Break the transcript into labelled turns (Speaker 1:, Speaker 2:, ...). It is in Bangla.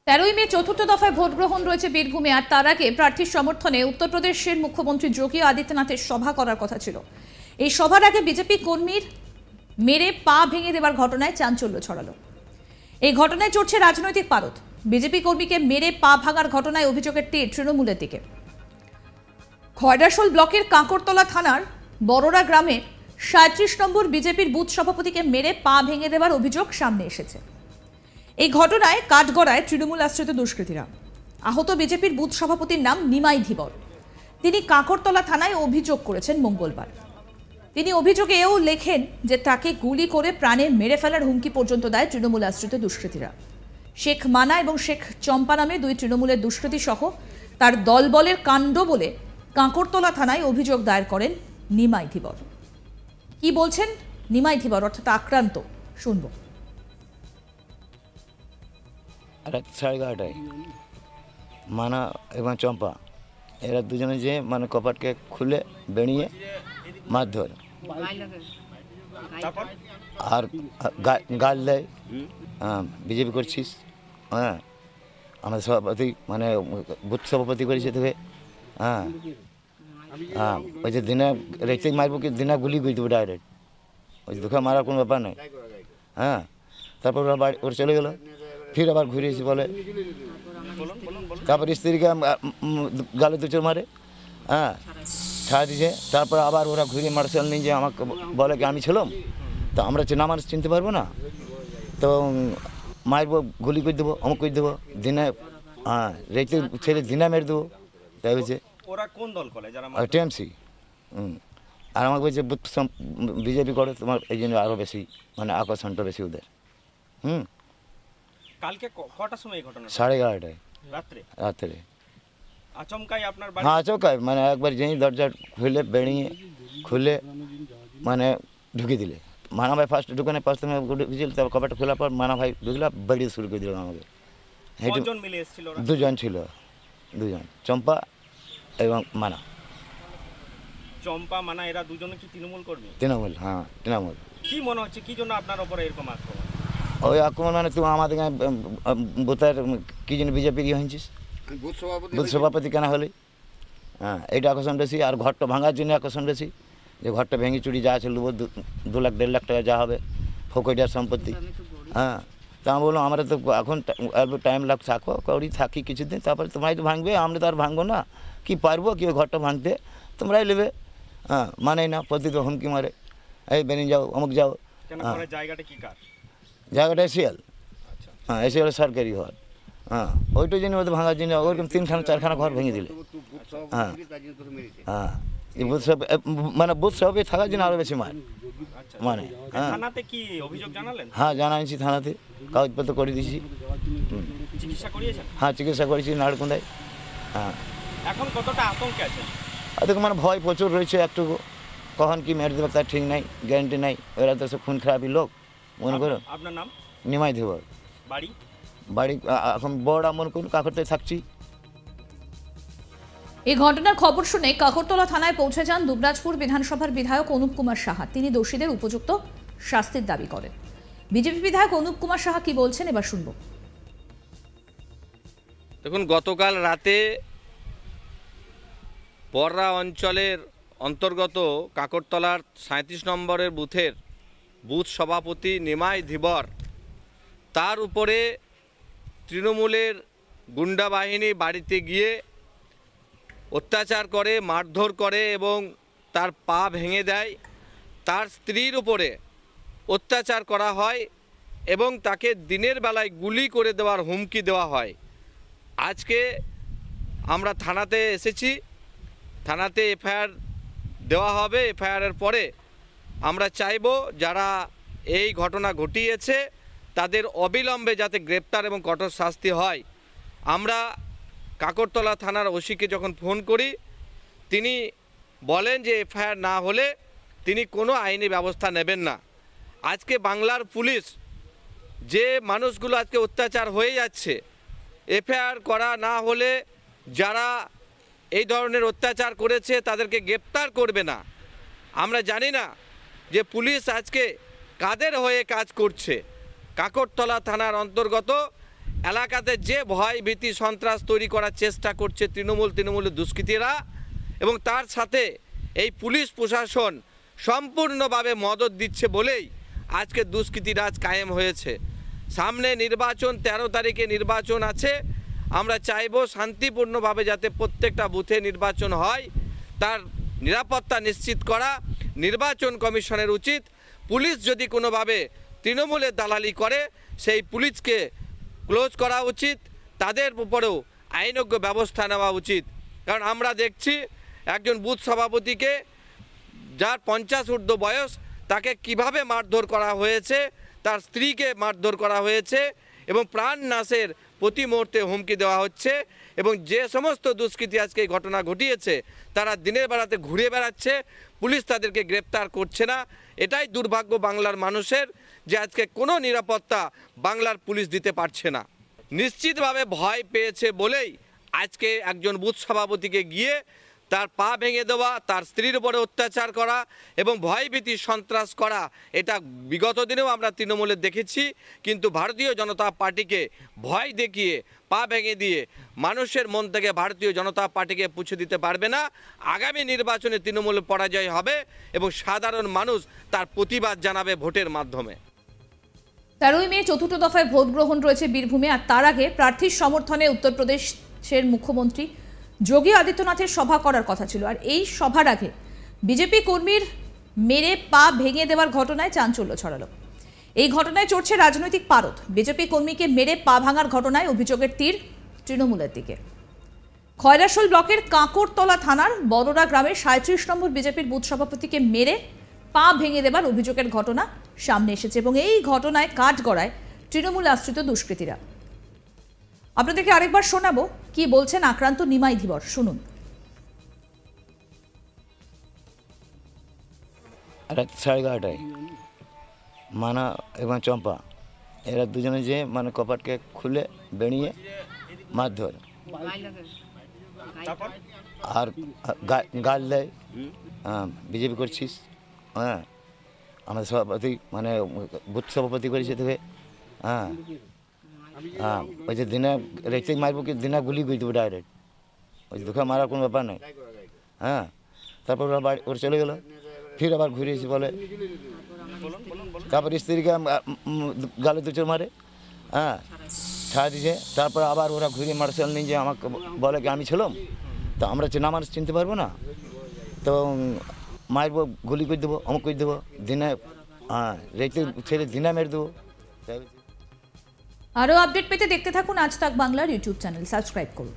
Speaker 1: 13ই মে চতুর্থ দফায় ভোট গ্রহণ রয়েছে বীরভূমে, আর তার আগে প্রার্থীর সমর্থনে উত্তরপ্রদেশের মুখ্যমন্ত্রী যোগী আদিত্যনাথের সভা করার কথা ছিল। এই সভার আগে বিজেপি কর্মীর মেরে পা ভেঙে দেওয়ার ঘটনায় চাঞ্চল্য ছড়ালো। এই ঘটনায় চড়ছে রাজনৈতিক পারদ। বিজেপি কর্মীকে মেরে পা ভাঙার ঘটনায় অভিযোগের তীর তৃণমূলের দিকে। খয়ডাশোল ব্লকের কাঁকরতলা থানার বড়রা গ্রামের 37 নম্বর বিজেপির বুথ সভাপতিকে মেরে পা ভেঙে দেওয়ার অভিযোগ সামনে এসেছে। এই ঘটনায় কাঠগড়ায় তৃণমূল আশ্রিত দুষ্কৃতীরা। আহত বিজেপির বুথ সভাপতির নাম নিমাই ধীবর। তিনি কাঁকরতলা থানায় অভিযোগ করেছেন মঙ্গলবার। তিনি অভিযোগে এও লেখেন যে তাকে গুলি করে প্রাণে মেরে ফেলার হুমকি পর্যন্ত দেয় তৃণমূল আশ্রিত দুষ্কৃতীরা। শেখ মানা এবং শেখ চম্পা নামে দুই তৃণমূলের দুষ্কৃতী সহ তার দলবলের কাণ্ড বলে কাঁকরতলা থানায় অভিযোগ দায়ের করেন নিমাই ধীবর। কি বলছেন নিমাই ধীবর, অর্থাৎ আক্রান্ত, শুনবো।
Speaker 2: রাত 11:30টায় মানা এবং চম্পা এরা দুজনে যে মানে কপাটকে খুলে বেরিয়ে মারধর আর গাল দেয়, বিজেপি করছিস, হ্যাঁ আমাদের সভাপতি মানে বুথ সভাপতি করেছে তোকে, হ্যাঁ হ্যাঁ ওই যে দিনে রেখে মারবো কি দিনে গুলি করে দেবো ডাইরেক্ট, ওই দুঃখে মারার কোনো ব্যাপার নেই। হ্যাঁ তারপর ওরা বাড়ি ওর চলে গেলো, ফির আবার ঘুরে এসে বলে, তারপর স্ত্রীকে গালে দুচোর মারে, হ্যাঁ ছাড়া দিছে। তারপর আবার ওরা ঘুরে মার্শাল নিয়ে যে আমাকে বলে কি আমি ছিলাম, তো আমরা চেনা মানুষ চিনতে পারবো না, তো মারবো, গুলি করে দেবো, অমুক করে দেবো, দিনে হ্যাঁ রেখে ছেড়ে দিনে মেরে দেবো। তাই হয়েছে
Speaker 3: ওরা কোন দল করে? যারা
Speaker 2: টিএমসি। আর আমাকে বলছে বিজেপি করে, তোমার এই জন্য আরও বেশি মানে আকর্ষণটা বেশি ওদের।
Speaker 3: কালকে কটার সময় এই ঘটনা?
Speaker 2: 11:30টায় রাত্রে।
Speaker 3: আচমকাই আপনার বাড়ি?
Speaker 2: হ্যাঁ আচমকাই, মানে একবার যেই দরজা খুলে বেরিয়ে খুলে মানে ঢুকে দিলে। মানা ভাই ফার্স্ট ঢুকানে পাঁচ তুমি ঢুকেছিল, তারপর কপাটা খোলার পর মানা ভাই ঢুকলা, বেরিয়ে শুরু করে দিল আমাকে।
Speaker 3: কজন মিলে এসেছিল?
Speaker 2: দুজন ছিল, দুজন, চম্পা এবং মানা।
Speaker 3: চম্পা মানা এরা দুজনে কি তৃণমূল কর্মী?
Speaker 2: তৃণমূল, হ্যাঁ তৃণমূল।
Speaker 3: কি মনে হচ্ছে কি জন্য আপনার উপরে এরকম আক্রমণ?
Speaker 2: ওই আক্রমণ মানে তুমি আমাদের বুথের কি জন্য বিজেপির ইয়ে হয়েছিস, বুথ সভাপতি কেন হলে, হ্যাঁ এইটা আকর্ষণ বেশি। আর ঘরটা ভাঙার জন্য আকর্ষণ বেশি, যে ঘরটা ভেঙে চুরি যা আছে নেবো, 2 লাখ 1.5 লাখ টাকা যা হবে ফকইটার সম্পত্তি। হ্যাঁ তা আমি বললাম আমরা তো এখন টাইম লাগছে, থাকো কৌড়ি থাকি কিছুদিন, তারপরে তোমরাই তো ভাঙবে, আমরা তো আর ভাঙবো না, কি পারবো কি ওই ঘরটা ভাঙতে, তোমরাই নেবে। হ্যাঁ মানে না, প্রতিদিন হুমকি মারে, এই বেরিয়ে যাও, অমুক যাও।
Speaker 3: জায়গাটা কি কার?
Speaker 2: জায়গাটা এসিয়াল, হ্যাঁ এসিয়াল সরকারি ঘর। হ্যাঁ ওইটার জন্য ওদের ভাঙার জন্য ওইরকম 3খানা 4খানা ঘর ভেঙে দিলে। হ্যাঁ হ্যাঁ বুথ সব মানে বুথ সবে থাকার জন্য আরও বেশি মার মানে। হ্যাঁ
Speaker 3: থানাতে কি অভিযোগ জানালেন?
Speaker 2: হ্যাঁ জানাইছি, থানাতে কাগজপত্র করে দিয়েছি।
Speaker 3: চিকিৎসা করিয়েছেন?
Speaker 2: হ্যাঁ চিকিৎসা করেছি নাড়কুন্দায়। হ্যাঁ
Speaker 3: এখন কতটা আতঙ্কে আছেন?
Speaker 2: দেখো মানে ভয় প্রচুর রয়েছে, একটু কখন কি মেরে দেবে তার ঠিক নাই, গ্যারান্টি নাই। ওরা তো সব খুন খারাপই লোক, মনে করো।
Speaker 3: আপনার নাম?
Speaker 2: নিমাই ধীবর।
Speaker 3: বাড়ি?
Speaker 2: বাড়ি এখন বড় মনে করুন কাকরতলায় থাকছি।
Speaker 1: এই ঘটনার খবর শুনে কাকরতলা থানায় পৌঁছে যান দুবরাজপুর বিধানসভার বিধায়ক অনুপ কুমার সাহা। তিনি দোষীদের উপযুক্ত শাস্তির দাবি করেন। বিজেপি বিধায়ক অনুপ কুমার সাহা কি বলছেন এবার শুনবো।
Speaker 4: দেখুন, গতকাল রাতে বড়রা অঞ্চলের অন্তর্গত কাকরতলার 37 নম্বরের বুথের বুথ সভাপতি নিমাই ধীবর, তার উপরে তৃণমূলের গুন্ডা বাহিনী বাড়িতে গিয়ে অত্যাচার করে, মারধর করে এবং তার পা ভেঙে দেয়। তার স্ত্রীর উপরে অত্যাচার করা হয় এবং তাকে দিনের বেলায় গুলি করে দেওয়ার হুমকি দেওয়া হয়। আজকে আমরা থানাতে এসেছি, থানাতে এফআইআর দেওয়া হবে। এফআইআরের পরে আমরা চাইব যারা এই ঘটনা ঘটিয়েছে তাদের অবিলম্বে যাতে গ্রেপ্তার এবং কঠোর শাস্তি হয়। আমরা কাকরতলা থানার ওসিকে যখন ফোন করি, তিনি বলেন যে এফআইআর না হলে তিনি কোনো আইনি ব্যবস্থা নেবেন না। আজকে বাংলার পুলিশ যে মানুষগুলো আজকে অত্যাচার হয়ে যাচ্ছে, এফআইআর করা না হলে যারা এই ধরনের অত্যাচার করেছে তাদেরকে গ্রেপ্তার করবে না। আমরা জানি না যে পুলিশ আজকে কাদের হয়ে কাজ করছে। কাকরতলা থানার অন্তর্গত এলাকাতে যে ভয় ভীতি সন্ত্রাস তৈরি করার চেষ্টা করছে তৃণমূলের দুষ্কৃতীরা, এবং তার সাথে এই পুলিশ প্রশাসন সম্পূর্ণভাবে মদত দিচ্ছে বলেই আজকে দুষ্কৃতিরাজ কায়েম হয়েছে। সামনে নির্বাচন, 13 তারিখে নির্বাচন আছে। আমরা চাইব শান্তিপূর্ণভাবে যাতে প্রত্যেকটা বুথে নির্বাচন হয়, তার নিরাপত্তা নিশ্চিত করা নির্বাচন কমিশনের উচিত। পুলিশ যদি কোনোভাবে তৃণমূলের দালালি করে সেই পুলিশকে ক্লোজ করা উচিত, তাদের উপরেও আইনজ্ঞ ব্যবস্থা নেওয়া উচিত। কারণ আমরা দেখছি একজন বুথ সভাপতিকে, যার 50 ঊর্ধ্ব বয়স, তাকে কিভাবে মারধর করা হয়েছে, তার স্ত্রীকে মারধর করা হয়েছে এবং প্রাণ নাশের প্রতি মুহূর্তে হুমকি দেওয়া হচ্ছে। এবং যে সমস্ত দুষ্কৃতী আজকে এই ঘটনা ঘটিয়েছে তারা দিনের বেলাতে ঘুরে বেড়াচ্ছে, পুলিশ তাদেরকে গ্রেপ্তার করছে না। এটাই দুর্ভাগ্য বাংলার মানুষের, যে আজকে কোনো নিরাপত্তা বাংলার পুলিশ দিতে পারছে না। নিশ্চিতভাবে ভয় পেয়েছে বলেই আজকে একজন বুথ সভাপতিকে গিয়ে তার পা ভেঙে দেওয়া, তার স্ত্রীর উপরে অত্যাচার করা এবং ভয়ভীতি সন্ত্রাস করা, এটা বিগত দিনেও আমরা তৃণমূলে দেখেছি। কিন্তু ভারতীয় জনতা পার্টিকে ভয় দেখিয়ে পা ভেঙে দিয়ে মানুষের মন থেকে ভারতীয় জনতা পার্টিকে পুছে দিতে পারবে না। আগামী নির্বাচনে তৃণমূল পরাজয় হবে এবং সাধারণ মানুষ তার প্রতিবাদ জানাবে ভোটের মাধ্যমে।
Speaker 1: 13ই মে চতুর্থ দফায় ভোট গ্রহণ রয়েছে বীরভূমে। আর তার আগে প্রার্থীর সমর্থনে উত্তরপ্রদেশের মুখ্যমন্ত্রী যোগী আদিত্যনাথের সভা করার কথা ছিল। আর এই সভার আগে বিজেপি কর্মীর মেরে পা ভেঙে দেওয়ার ঘটনায় চাঞ্চল্য ছড়ালো। এই ঘটনায় চড়ছে রাজনৈতিক পারদ। বিজেপি কর্মীকে মেরে পা ভাঙার ঘটনায় অভিযোগের তীর তৃণমূলের দিকে। খয়রাশোল ব্লকের কাঁকরতলা থানার বড়রা গ্রামের 37 নম্বর বিজেপির বুথ সভাপতিকে মেরে পা ভেঙে দেওয়ার অভিযোগের ঘটনা সামনে এসেছে এবং এই ঘটনায় কাঠগড়ায় তৃণমূল আশ্রিত দুষ্কৃতীরা। আপনাদেরকে আরেকবার শোনাবো কি বলছেন আক্রান্ত নিমাই ধীবর, শুনুন।
Speaker 2: রাত 11:30টায় মানা এবং চম্পা এরা দুজনে যে মানে কপাটকে খুলে বেরিয়ে মারধর, আর গাল দেয়, বিজেপি করছিস, হ্যাঁ আমাদের সভাপতি মানে বুথ সভাপতি করেছে তোকে, হ্যাঁ হ্যাঁ ওই যে দিনে রেখে মারবো কি দিনে গুলি করে দেবো ডাইরেক্ট, ওই দুঃখে মারার কোনো ব্যাপার নেই। হ্যাঁ তারপর ওরা বাড়ি ওরা চলে গেলো, ফির আবার ঘুরে এসে বলে, তারপর স্ত্রীকে গালে দুচোর মারে, হ্যাঁ ছাড়া দিছে। তারপর আবার ওরা ঘুরে মার্শাল নিয়ে যে আমাকে বলে কি আমি ছিলাম, তো আমরা চেনা মানুষ চিনতে পারবো না, তো মারবো, গুলি করে দেবো, অমুক করে দেবো, দিনে হ্যাঁ রেখে ছেড়ে দিনে মেরে দেবো।
Speaker 1: আরও আপডেট পেতে দেখতে থাকুন আজ তাক বাংলার ইউটিউব চ্যানেল, সাবস্ক্রাইব করুন।